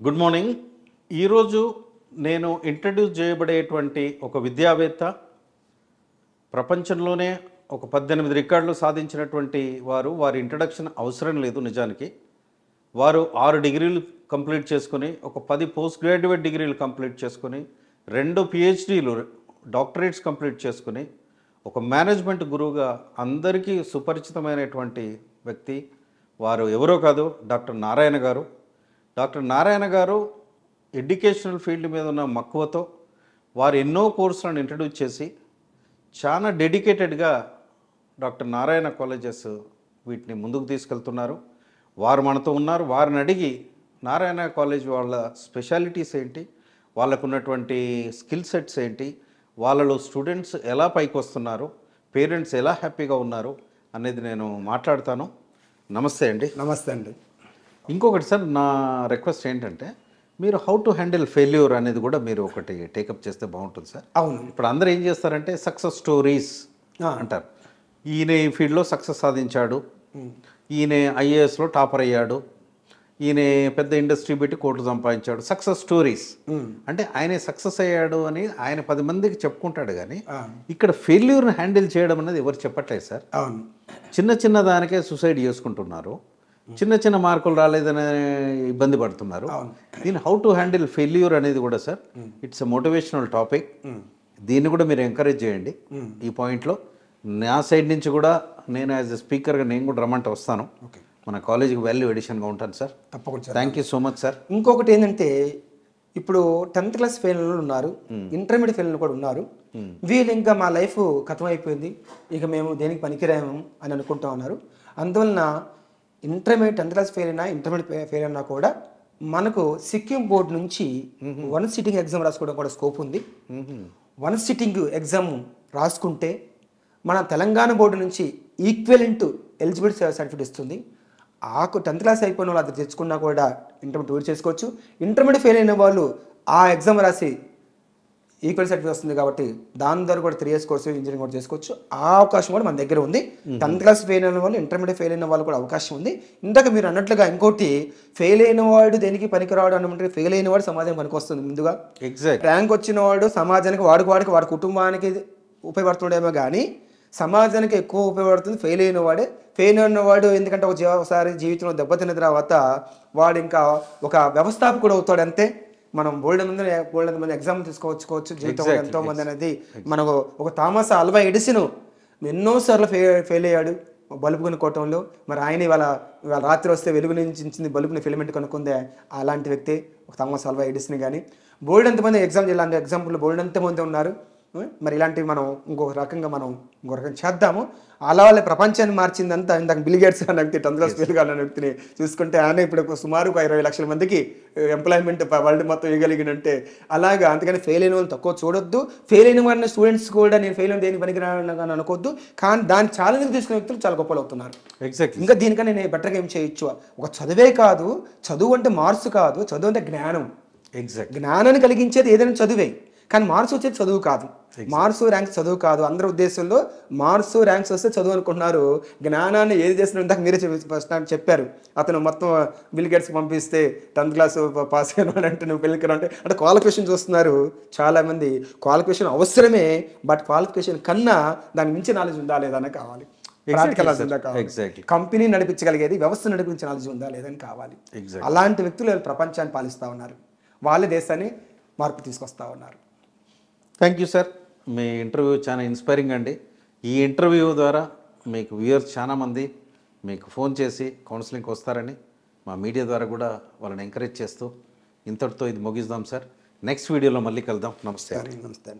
Good morning. ఈరోజు నేను introduce చేయబడేటువంటి ఒక విద్యావేత్త, ప్రపంచంలోనే ఒక 18 రికార్డులు సాధించినటువంటి వారి ఇంట్రడక్షన్ అవసరం లేదు నిజానికి. వారు 6 డిగ్రీలు కంప్లీట్ చేసుకొని, ఒక 10 పోస్ట్ గ్రాడ్యుయేట్ డిగ్రీలు కంప్లీట్ చేసుకొని, 2 పిహెచ్డీలు డాక్టరేట్స్ కంప్లీట్ చేసుకుని, ఒక మేనేజ్మెంట్ గురువుగా అందరికీ సుపరిచితమైనటువంటి వ్యక్తి. వారు ఎవరో కాదు, డాక్టర్ నారాయణ గారు. డాక్టర్ నారాయణ గారు ఎడ్యుకేషనల్ ఫీల్డ్ మీద ఉన్న మక్కువతో వారు ఎన్నో కోర్సులను ఇంట్రడ్యూస్ చేసి చాలా డెడికేటెడ్గా డాక్టర్ నారాయణ కాలేజెస్ వీటిని ముందుకు తీసుకెళ్తున్నారు. వారు మనతో ఉన్నారు. వారిని అడిగి నారాయణ కాలేజ్ వాళ్ళ స్పెషాలిటీస్ ఏంటి, వాళ్ళకు ఉన్నటువంటి స్కిల్ సెట్స్ ఏంటి, వాళ్ళలో స్టూడెంట్స్ ఎలా పైకి వస్తున్నారు, పేరెంట్స్ ఎలా హ్యాపీగా ఉన్నారు అనేది నేను మాట్లాడతాను. నమస్తే అండి. నమస్తే అండి. ఇంకొకటి సార్, నా రిక్వెస్ట్ ఏంటంటే మీరు హౌ టు హ్యాండిల్ ఫెయిల్యూర్ అనేది కూడా మీరు ఒకటి టేకప్ చేస్తే బాగుంటుంది సార్. అవును. ఇప్పుడు అందరూ ఏం చేస్తారంటే సక్సెస్ స్టోరీస్ అంటారు. ఈయన ఈ ఫీల్డ్లో సక్సెస్ సాధించాడు, ఈయన ఐఏఎస్లో టాపర్ అయ్యాడు, ఈయన పెద్ద ఇండస్ట్రీ పెట్టి కోట్లు సంపాదించాడు. సక్సెస్ స్టోరీస్ అంటే ఆయన సక్సెస్ అయ్యాడు అని ఆయన 10 మందికి చెప్పుకుంటాడు. కానీ ఇక్కడ ఫెయిల్యూర్ని హ్యాండిల్ చేయడం అనేది ఎవరు చెప్పట్లేదు సార్. అవును. చిన్న చిన్న దానికే సూసైడ్ చేసుకుంటున్నారు, చిన్న చిన్న మార్కులు రాలేదనే ఇబ్బంది పడుతున్నారు. దీని హౌ టు హ్యాండిల్ ఫెయిల్యూర్ అనేది కూడా sir it's a motivational topic. దీన్ని కూడా మీరు ఎంకరేజ్ చేయండి. ఈ పాయింట్లో నా సైడ్ నుంచి కూడా నేను యాజ్ ఎ స్పీకర్గా నేను కూడా రమ్మంటే వస్తాను. మన కాలేజీకి వాల్యూ ఎడిషన్గా ఉంటాను సార్. తప్పకుండా. Thank you so much sir. ఇంకొకటి ఏంటంటే ఇప్పుడు 10th క్లాస్ ఫెయిల్ ఉన్నారు, ఇంటర్మీడియట్ ఫెయిల్ కూడా ఉన్నారు. వీళ్ళు ఇంకా మా లైఫ్ ఖతం అయిపోయింది, ఇక మేము దేనికి పనికిరాము అని అనుకుంటా ఉన్నారు. అందువలన ఇంటర్మీడియట్ 10th క్లాస్ ఫెయిల్ అయినా ఇంటర్మీడియట్ ఫెయిల్ అయినా కూడా మనకు సిక్కిం బోర్డు నుంచి 1 సిట్టింగ్ ఎగ్జామ్ రాసుకోవడం కూడా స్కోప్ ఉంది. 1 సిట్టింగ్ ఎగ్జామ్ రాసుకుంటే మన తెలంగాణ బోర్డు నుంచి ఈక్వలెంట్ ఎలిజిబిలిటీ సర్టిఫికేట్ ఇస్తుంది. 10th క్లాస్ అయిపోయిన వాళ్ళు అది తెచ్చుకున్నా కూడా ఇంటర్మీడియట్ టూర్ చేసుకోవచ్చు. ఇంటర్మీడియట్ ఫెయిల్ అయిన వాళ్ళు ఆ ఎగ్జామ్ రాసి ఈక్వల్ సర్టిఫికేట్ వస్తుంది కాబట్టి దాని ద్వారా కూడా 3 years కోర్సు ఇంజనీరింగ్ కూడా చేసుకోవచ్చు. ఆ అవకాశం కూడా మన దగ్గర ఉంది. 10th క్లాస్ ఫెయిల్ అయిన వాళ్ళు, ఇంటర్మీడియట్ ఫెయిల్ అయిన వాళ్ళు కూడా అవకాశం ఉంది. ఇందాక మీరు అన్నట్లుగా ఇంకోటి, ఫెయిల్ అయిన వాడు దేనికి పనికిరాడు అంటే ఫెయిల్ అయిన వాడు సమాజానికి పనికి వస్తుంది ముందుగా. ఎగ్జాక్ట్. ర్యాంక్ వచ్చిన వాడు సమాజానికి వాడి కుటుంబానికి ఉపయోగపడుతుండేమో కానీ సమాజానికి ఎక్కువ ఉపయోగపడుతుంది ఫెయిల్ అయిన వాడే. ఫెయిల్ అయిన వాడు ఎందుకంటే ఒకసారి జీవితంలో దెబ్బతిన్న తర్వాత వాడు ఇంకా ఒక వ్యవస్థాపకుడు అవుతాడు అంతే. మనం బోల్డ్ మంది ఎగ్జామ్ తీసుకోవచ్చు జీవితంలో ఎంతో మంది అనేది. మనకు ఒక థామస్ ఆల్వా ఎడిసన్ ఎన్నోసార్లు ఫెయిల్ అయ్యాడు బల్బు కొనుక్కోవటంలో. మరి ఆయన ఇవాళ రాత్రి వస్తే వెలుగు నుంచి బల్బుని ఫిలమెంట్ కొనుక్కుందే అలాంటి వ్యక్తి ఒక థామస్ ఆల్వా ఎడిసన్. కానీ బోల్డ్ ఎంతమంది ఇలాంటి ఎగ్జాంపుల్ బోల్డ్ ఎంతమంది ఉన్నారు. మరి ఇలాంటివి మనం ఇంకొక రకం చేద్దాము. అలా వాళ్ళ ప్రపంచాన్ని మార్చిందంతా ఇందాక బిల్ గేట్స్ అనే వ్యక్తి 10th క్లాస్ ఫెయిల్ కాని వ్యక్తిని చూసుకుంటే ఆయన ఇప్పుడు సుమారు 20 లక్షల మందికి ఎంప్లాయ్మెంట్ వరల్డ్ మొత్తం ఇవ్వగలిగినంటే అలాగా. అందుకని ఫెయిల్ అయిన వాళ్ళని తక్కువ చూడొద్దు. ఫెయిల్ అయిన వాళ్ళని స్టూడెంట్స్ కూడా నేను ఫెయిల్ అయిన దేనికి పనికిరాని అనుకోవద్దు. కానీ దాని ఛాలెంజ్ తీసుకునే వ్యక్తులు చాలా గొప్పలు అవుతున్నారు. ఎగ్జాక్ట్. ఇంకా దీనికన్నా నేను బెటర్గా ఏం చేయొచ్చు. ఒక చదువే కాదు, చదువు అంటే మార్క్స్ కాదు, చదువు అంటే జ్ఞానం. ఎగ్జాక్ట్. జ్ఞానాన్ని కలిగించేది ఏదైనా చదువే, కానీ మార్క్స్ వచ్చేది చదువు కాదు. మార్క్స్ ర్యాంక్స్ చదువు కాదు. అందరి ఉద్దేశంలో మార్క్స్ ర్యాంక్స్ వస్తే చదువు అనుకుంటున్నారు. జ్ఞానాన్ని ఏది చేస్తున్నారు ఇందాక మీరే ఫస్ట్ చెప్పారు. అతను మొత్తం బిల్ గేట్స్కి పంపిస్తే 10th క్లాస్ పాస్ అయిన అంటే నువ్వు పెళ్ళికి అంటే క్వాలిఫికేషన్ చూస్తున్నారు చాలామంది. క్వాలిఫికేషన్ అవసరమే, బట్ క్వాలిఫికేషన్ కన్నా దానికి మించి నాలెడ్జ్ ఉందా లేదా అని కావాలి. కంపెనీ నడిపించగలిగేది, వ్యవస్థ నడిపించే నాలెడ్జ్ ఉందా లేదని కావాలి. అలాంటి వ్యక్తులు ప్రపంచాన్ని పాలిస్తూ ఉన్నారు. వాళ్ళే దేశాన్ని మార్పు తీసుకొస్తా ఉన్నారు. Thank you sir. Me interview చాలా ఇన్స్పైరింగ్ అండి. ఈ ఇంటర్వ్యూ ద్వారా మీకు వ్యూయర్స్ చాలామంది మీకు ఫోన్ చేసి కౌన్సిలింగ్కి వస్తారని మా మీడియా ద్వారా కూడా వాళ్ళని ఎంకరేజ్ చేస్తూ ఇంతటితో ఇది ముగిద్దాం సార్. నెక్స్ట్ వీడియోలో మళ్ళీ కలుద్దాం. నమస్తే. నమస్తే.